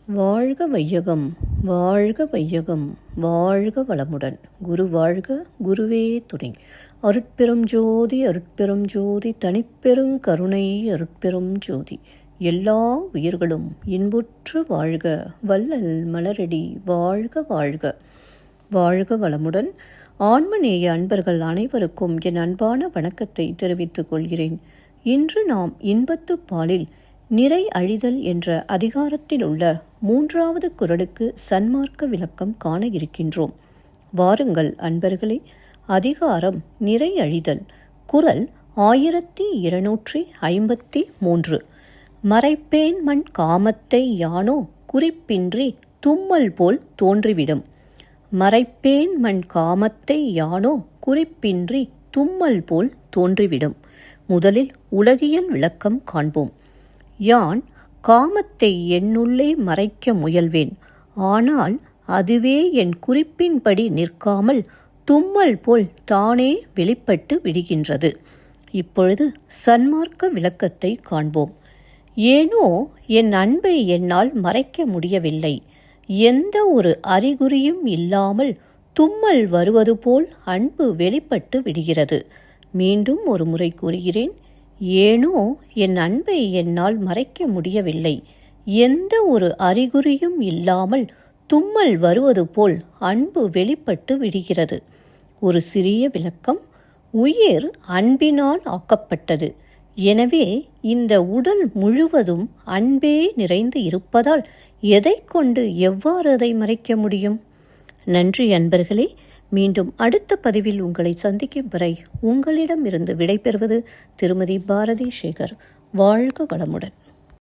வாழ்க வையகம், வாழ்க வையகம், வாழ்க வளமுடன். குரு வாழ்க, குருவே துணை. அருட்பெரும் ஜோதி, அருட்பெரும் ஜோதி, தனிப்பெரும் கருணை, அருட்பெரும் ஜோதி. எல்லா உயிர்களும் இன்புற்று வாழ்க, வள்ளல் மலரடி வாழ்க வாழ்க. வாழ்க வளமுடன். ஆன்மநேய அன்பர்கள் அனைவருக்கும் என் அன்பான வணக்கத்தை தெரிவித்துக் கொள்கிறேன். இன்று நாம் இன்பத்து பாலில் நிறை அழிதல் என்ற அதிகாரத்தில் உள்ள 3வது குறளுக்கு சன்மார்க்க விளக்கம் காண இருக்கின்றோம். வாருங்கள் அன்பர்களே. அதிகாரம் நிறை அழிதல். குறள் 1253. மறைப்பேன் மண் காமத்தை யானோ குறிப்பின்றி தும்மல் போல் தோன்றிவிடும். மறைப்பேன் மண் காமத்தை யானோ குறிப்பின்றி தும்மல் போல் தோன்றிவிடும். முதலில் உலகியல் விளக்கம் காண்போம். யான் காமத்தை என்னுள்ளே மறைக்க முயல்வேன். ஆனால் அதுவே என் குறிப்பின்படி நிற்காமல் தும்மல் போல் தானே வெளிப்பட்டு விடுகின்றது. இப்பொழுது சன்மார்க்க விளக்கத்தை காண்போம். ஏனோ என் அன்பை என்னால் மறைக்க முடியவில்லை. எந்த ஒரு அறிகுறியும் இல்லாமல் தும்மல் வருவது போல் அன்பு வெளிப்பட்டு விடுகிறது. மீண்டும் ஒரு முறை கூறுகிறேன். ஏனோ என் அன்பை என்னால் மறைக்க முடியவில்லை. எந்த ஒரு அறிகுறியும் இல்லாமல் தும்மல் வருவது போல் அன்பு வெளிப்பட்டு விடுகிறது. ஒரு சிறிய விளக்கம். உயிர் அன்பினால் ஆக்கப்பட்டது. எனவே இந்த உடல் முழுவதும் அன்பே நிறைந்து இருப்பதால் எதை கொண்டு எவ்வாறு அதை மறைக்க முடியும்? நன்றி அன்பர்களே. மீண்டும் அடுத்த பதிவில் உங்களை சந்திக்கும் வரை உங்களிடமிருந்து விடைபெறுவது திருமதி பாரதி சேகர். வாழ்க வளமுடன்.